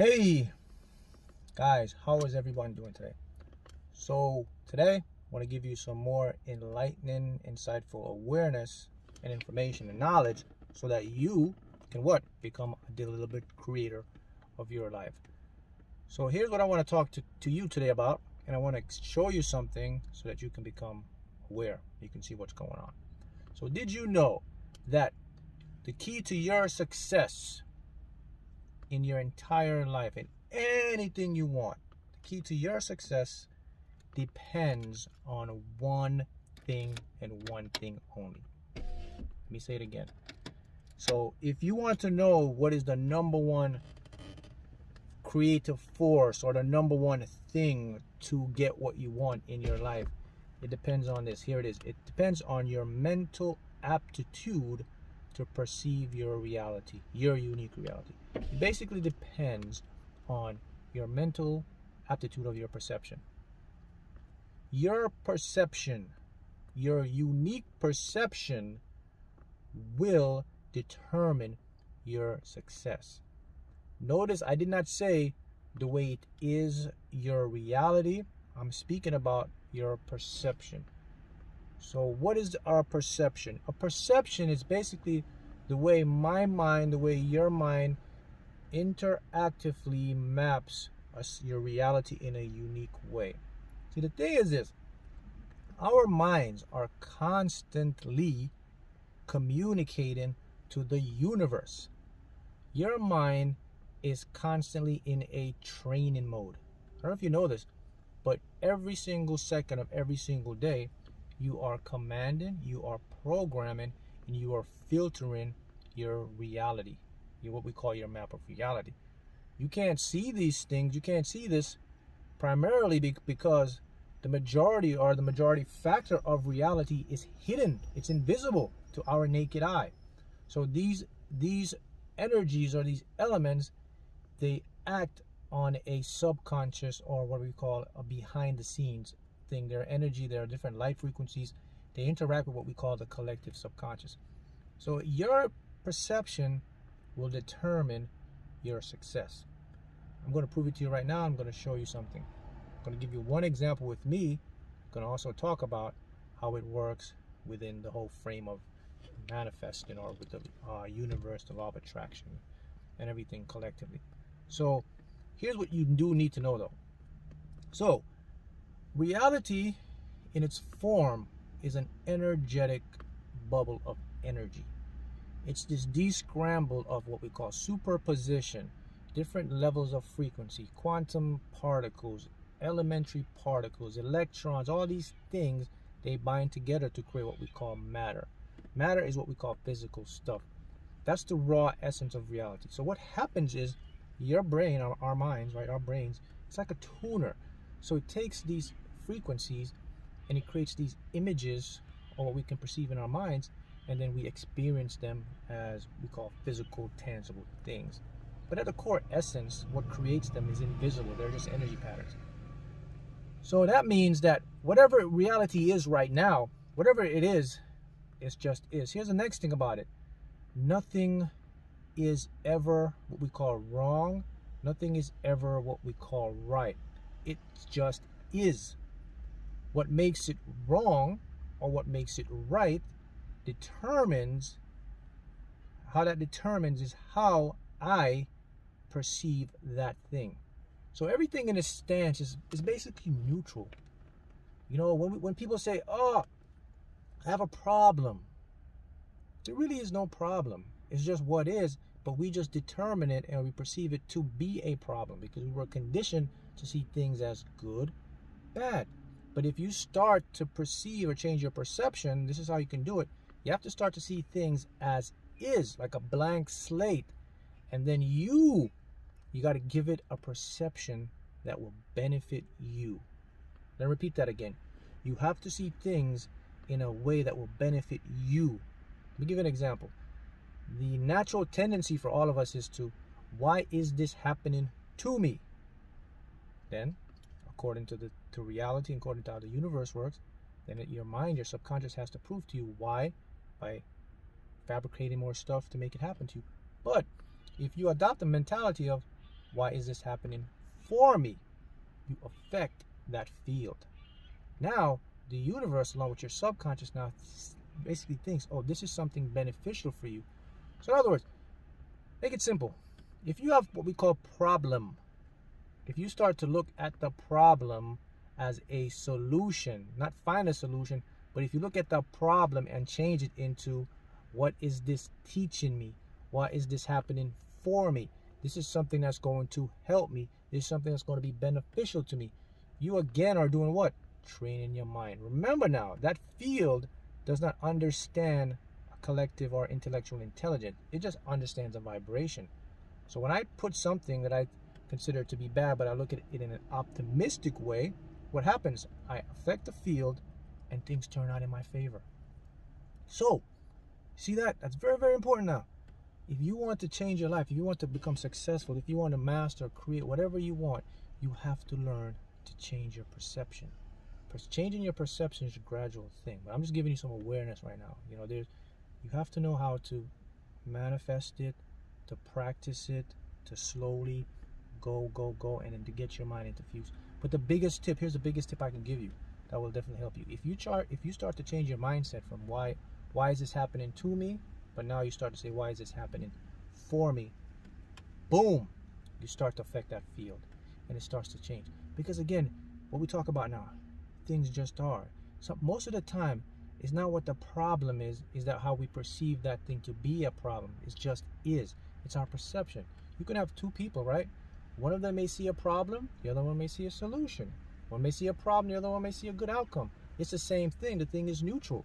Hey guys, how is everyone doing today? So today I want to give you some more enlightening, insightful awareness and information and knowledge so that you can become a deliberate creator of your life. So here's what I want to talk to you today about, and I want to show you something so that you can become aware. You can see what's going on. So did you know that the key to your success in your entire life, in anything you want, the key to your success depends on one thing and one thing only? Let me say it again. So if you want to know what is the number one creative force or the number one thing to get what you want in your life, it depends on this. Here it is. It depends on your mental aptitude to perceive your reality, your unique reality. It basically depends on your mental aptitude of your perception. Your perception, your unique perception will determine your success. Notice I did not say the way it is your reality. I'm speaking about your perception. So what is our perception? A perception is basically the way my mind, the way your mind interactively maps your reality in a unique way. See, the thing is this: our minds are constantly communicating to the universe. Your mind is constantly in a training mode. I don't know if you know this, but every single second of every single day, you are commanding, you are programming, and you are filtering your reality. You're what we call your map of reality. You can't see these things. You can't see this primarily because the majority factor of reality is hidden. It's invisible to our naked eye. So these energies or these elements, they act on a subconscious, or what we call a behind the scenes thing. Their energy, there are different light frequencies. They interact with what we call the collective subconscious. So your perception will determine your success. I'm going to prove it to you right now. I'm going to show you something. I'm going to give you one example with me. I'm going to also talk about how it works within the whole frame of manifesting, or with the universe, the law of attraction, and everything collectively. So here's what you do need to know though. So reality in its form is an energetic bubble of energy. It's this descramble of what we call superposition, different levels of frequency, quantum particles, elementary particles, electrons, all these things, they bind together to create what we call matter. Matter is what we call physical stuff. That's the raw essence of reality. So what happens is your brain, our minds, right, our brains, it's like a tuner. So it takes these frequencies and it creates these images, or what we can perceive in our minds, and then we experience them as we call physical, tangible things. But at the core essence, what creates them is invisible. They're just energy patterns. So that means that whatever reality is right now, whatever it is just is. Here's the next thing about it. Nothing is ever what we call wrong. Nothing is ever what we call right. It just is. What makes it wrong or what makes it right determines, how that determines is how I perceive that thing. So everything in a stance is basically neutral. You know, when people say, oh, I have a problem, there really is no problem. It's just what is, but we just determine it and we perceive it to be a problem because we were conditioned to see things as good, bad. But if you start to perceive or change your perception, this is how you can do it. You have to start to see things as is, like a blank slate. And then you got to give it a perception that will benefit you. Let me repeat that again. You have to see things in a way that will benefit you. Let me give you an example. The natural tendency for all of us is to, why is this happening to me? Then, according to reality, according to how the universe works, then your mind, your subconscious has to prove to you why, by fabricating more stuff to make it happen to you. But if you adopt the mentality of, why is this happening for me? You affect that field. Now, the universe, along with your subconscious, now basically thinks, oh, this is something beneficial for you. So in other words, make it simple. If you have what we call problem, if you start to look at the problem as a solution, not find a solution, but if you look at the problem and change it into, what is this teaching me? Why is this happening for me? This is something that's going to help me. This is something that's going to be beneficial to me. You again are doing what? Training your mind. Remember now, that field does not understand a collective or intellectual intelligence. It just understands a vibration. So when I put something that I consider to be bad, but I look at it in an optimistic way, what happens? I affect the field and things turn out in my favor. So, see that? That's very, very important now. If you want to change your life, if you want to become successful, if you want to master, create whatever you want, you have to learn to change your perception. Changing your perception is a gradual thing, but I'm just giving you some awareness right now. You know, you have to know how to manifest it, to practice it, to slowly go, and then to get your mind into fuse. But the biggest tip, here's the biggest tip I can give you that will definitely help you. If you start to change your mindset from why is this happening to me, but now you start to say, why is this happening for me? Boom, you start to affect that field, and it starts to change. Because again, what we talk about now, things just are. So most of the time, it's not what the problem is that how we perceive that thing to be a problem. It just is. It's our perception. You can have two people, right? One of them may see a problem, the other one may see a solution. One may see a problem, the other one may see a good outcome. It's the same thing. The thing is neutral.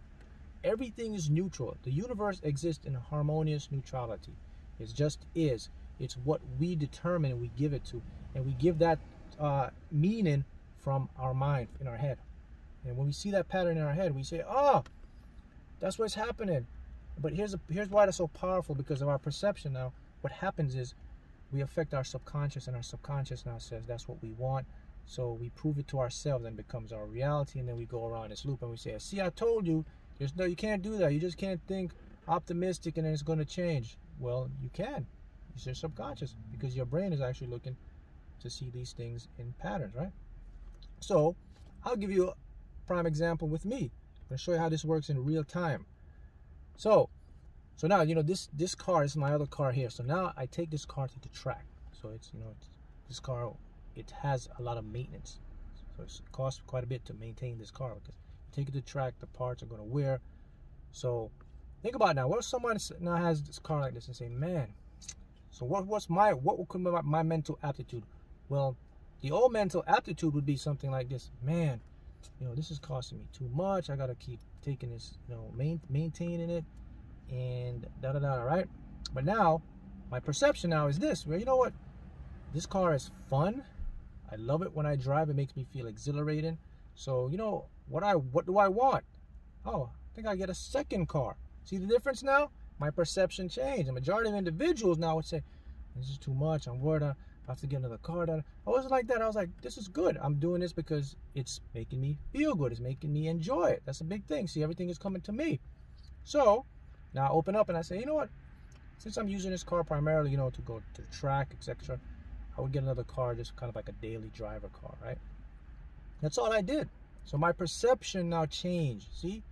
Everything is neutral. The universe exists in a harmonious neutrality. It just is. It's what we determine and we give it to. And we give that meaning from our mind, in our head. And when we see that pattern in our head, we say, oh, that's what's happening. But here's why it's so powerful, because of our perception now. What happens is we affect our subconscious, and our subconscious now says that's what we want. So we prove it to ourselves and it becomes our reality, and then we go around this loop and we say, see, I told you, you can't do that. You just can't think optimistic and then it's going to change. Well, you can. It's your subconscious, because your brain is actually looking to see these things in patterns, right? So I'll give you a prime example with me. I'm going to show you how this works in real time. So now, you know, this car is my other car here. So now I take this car to the track. So this car, it has a lot of maintenance. So it costs quite a bit to maintain this car, because you take it to the track, the parts are going to wear. So think about it now. What if someone now has this car like this and say, man, so what could be my mental aptitude? Well, the old mental aptitude would be something like this. Man, you know, this is costing me too much. I got to keep taking this, you know, maintaining it and right? But now, my perception now is this, where, you know what? This car is fun. I love it when I drive. It makes me feel exhilarating. So, you know, what do I want? Oh, I think I get a second car. See the difference now? My perception changed. The majority of individuals now would say, this is too much. I'm worried I have to get another car. I wasn't like that. I was like, this is good. I'm doing this because it's making me feel good. It's making me enjoy it. That's a big thing. See, everything is coming to me. So now I open up and I say, you know what? Since I'm using this car primarily, you know, to go to the track, etc., I would get another car, just kind of like a daily driver car, right? That's all I did. So my perception now changed. See?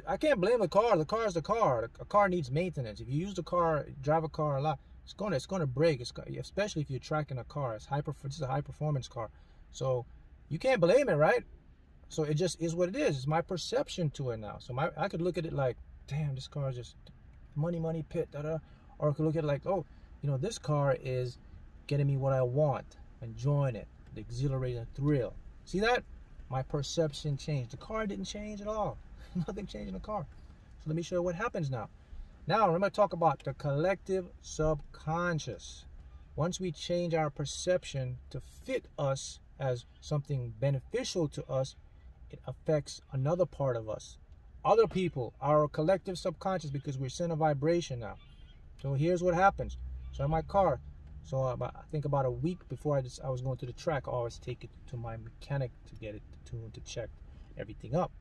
I can't blame the car. The car is the car. A car needs maintenance. If you use the car, drive a car a lot, it's going to break. Especially if you're tracking a car. This is a high performance car. So you can't blame it, right? So it just is what it is. It's my perception to it now. So I could look at it like, damn, this car is just money pit, or I could look at it like, oh, you know, this car is getting me what I want, enjoying it, the exhilarating thrill. See that? My perception changed. The car didn't change at all. Nothing changed in the car. So let me show you what happens now. Now, remember, talk about the collective subconscious. Once we change our perception to fit us as something beneficial to us, it affects another part of us. Other people, our collective subconscious, because we're sending a vibration now. So here's what happens. So in my car, so I think about a week before I was going to the track, I always take it to my mechanic to get it tuned, to check everything up.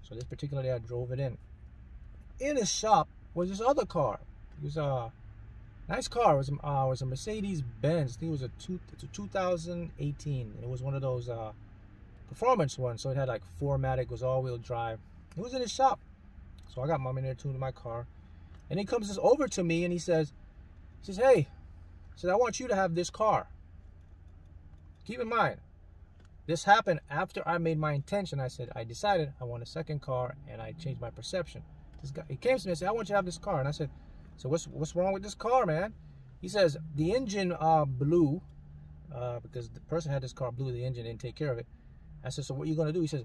So this particular day I drove it in. In his shop was this other car. It was Nice car. It was a Mercedes Benz. I think it was a 2018. And it was one of those performance ones. So it had like 4MATIC, was all-wheel drive. It was in his shop. So I got mom in there tuning my car. And he comes over to me and he says, hey, he says, I want you to have this car. Keep in mind, this happened after I made my intention. I said, I decided I want a second car, and I changed my perception. This guy, he came to me and said, I want you to have this car. And I said, so what's wrong with this car, man? He says, the engine blew, because the person had this car blew the engine, didn't take care of it. I said, so what are you going to do? He says,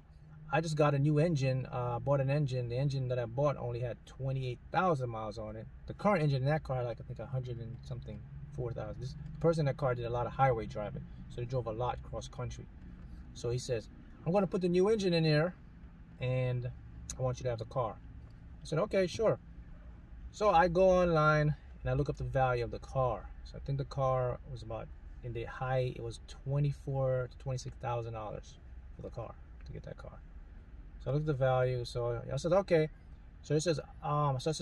I just got a new engine, bought an engine. The engine that I bought only had 28,000 miles on it. The current engine in that car had like, I think 100 and something, 4,000. This person in that car did a lot of highway driving, so they drove a lot cross country. So he says, I'm going to put the new engine in there, and I want you to have the car. I said, okay, sure. So I go online, and I look up the value of the car. So I think the car was about, in the high, it was $24,000 to $26,000 for the car, to get that car. So I looked at the value, so I said, okay. So he says, how much what's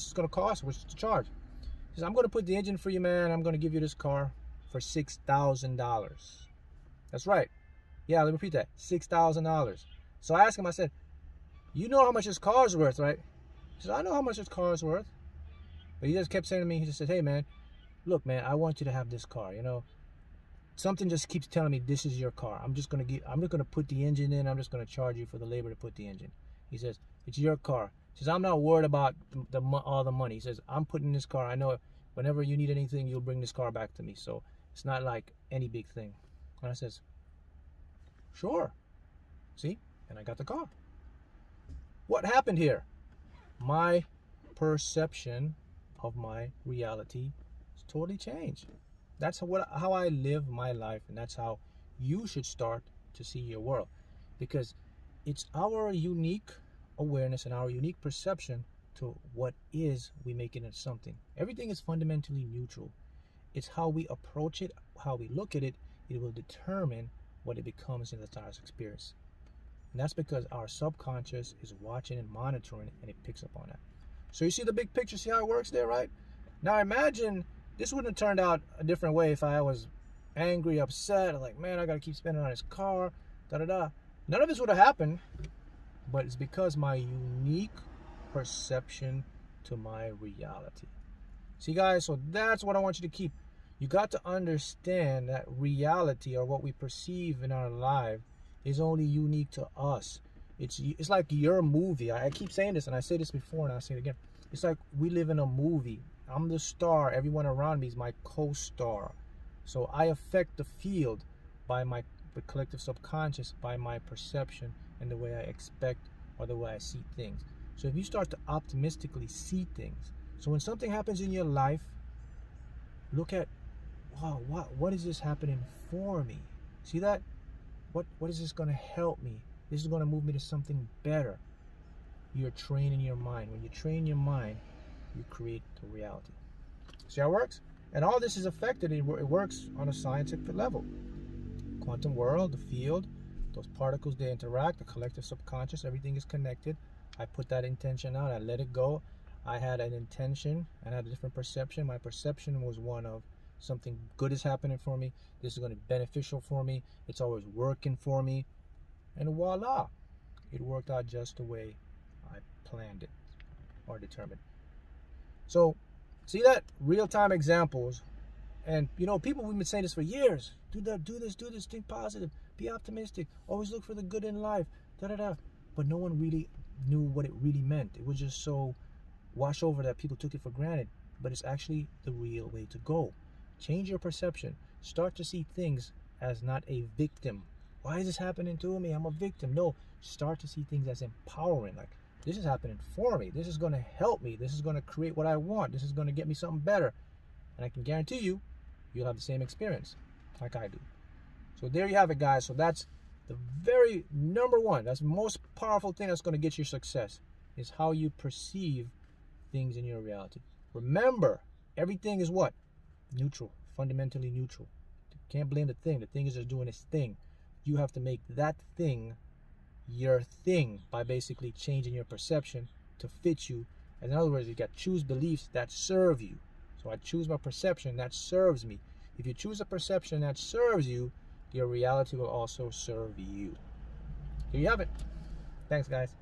this gonna cost? What's the charge? He says, I'm gonna put the engine for you, man. I'm gonna give you this car for $6,000. That's right. Yeah, let me repeat that. $6,000. So I asked him, I said, you know how much this car is worth, right? He said, I know how much this car is worth. But he just kept saying to me, he just said, hey man, look man, I want you to have this car, you know. Something just keeps telling me this is your car. I'm just gonna put the engine in. I'm just gonna charge you for the labor to put the engine. He says, it's your car. He says, I'm not worried about all the money. He says, I'm putting this car. I know whenever you need anything, you'll bring this car back to me. So it's not like any big thing. And I says, sure. See? And I got the car. What happened here? My perception of my reality is totally changed. That's how I live my life, and that's how you should start to see your world, because it's our unique awareness and our unique perception to what is we make it into something. Everything is fundamentally neutral. It's how we approach it, how we look at it. It will determine what it becomes in the entire experience. And that's because our subconscious is watching and monitoring, and it picks up on that. So you see the big picture, see how it works there, right? Now imagine this wouldn't have turned out a different way if I was angry, upset, like, man, I gotta keep spending on this car, da-da-da. None of this would have happened, but it's because my unique perception to my reality. See guys, so that's what I want you to keep. You got to understand that reality, or what we perceive in our life, is only unique to us. It's like your movie. I keep saying this, and I say this before, and I'll say it again. It's like we live in a movie. I'm the star. Everyone around me is my co-star. So I affect the field by the collective subconscious, by my perception and the way I expect or the way I see things. So if you start to optimistically see things, so when something happens in your life, look at, wow, what is this happening for me? See that? What is this going to help me? This is going to move me to something better. You're training your mind. When you train your mind, you create the reality. See how it works? And all this is affected. It works on a scientific level. Quantum world, the field, those particles, they interact, the collective subconscious, everything is connected. I put that intention out, I let it go. I had an intention and I had a different perception. My perception was one of something good is happening for me. This is going to be beneficial for me. It's always working for me. And voila, it worked out just the way I planned it or determined. So, see that? Real-time examples. And, you know, people, we've been saying this for years. Do this, think positive, be optimistic, always look for the good in life, da-da-da. But no one really knew what it really meant. It was just so washed over that people took it for granted. But it's actually the real way to go. Change your perception. Start to see things as not a victim. Why is this happening to me? I'm a victim. No, start to see things as empowering. Like, this is happening for me. This is going to help me. This is going to create what I want. This is going to get me something better. And I can guarantee you, you'll have the same experience like I do. So there you have it, guys. So that's the very number one. That's the most powerful thing that's going to get you success, is how you perceive things in your reality. Remember, everything is what? Neutral. Fundamentally neutral. You can't blame the thing. The thing is just doing its thing. You have to make that thing your thing by basically changing your perception to fit you. In other words, you got to choose beliefs that serve you. So I choose my perception that serves me. If you choose a perception that serves you, your reality will also serve you. Here you have it. Thanks, guys.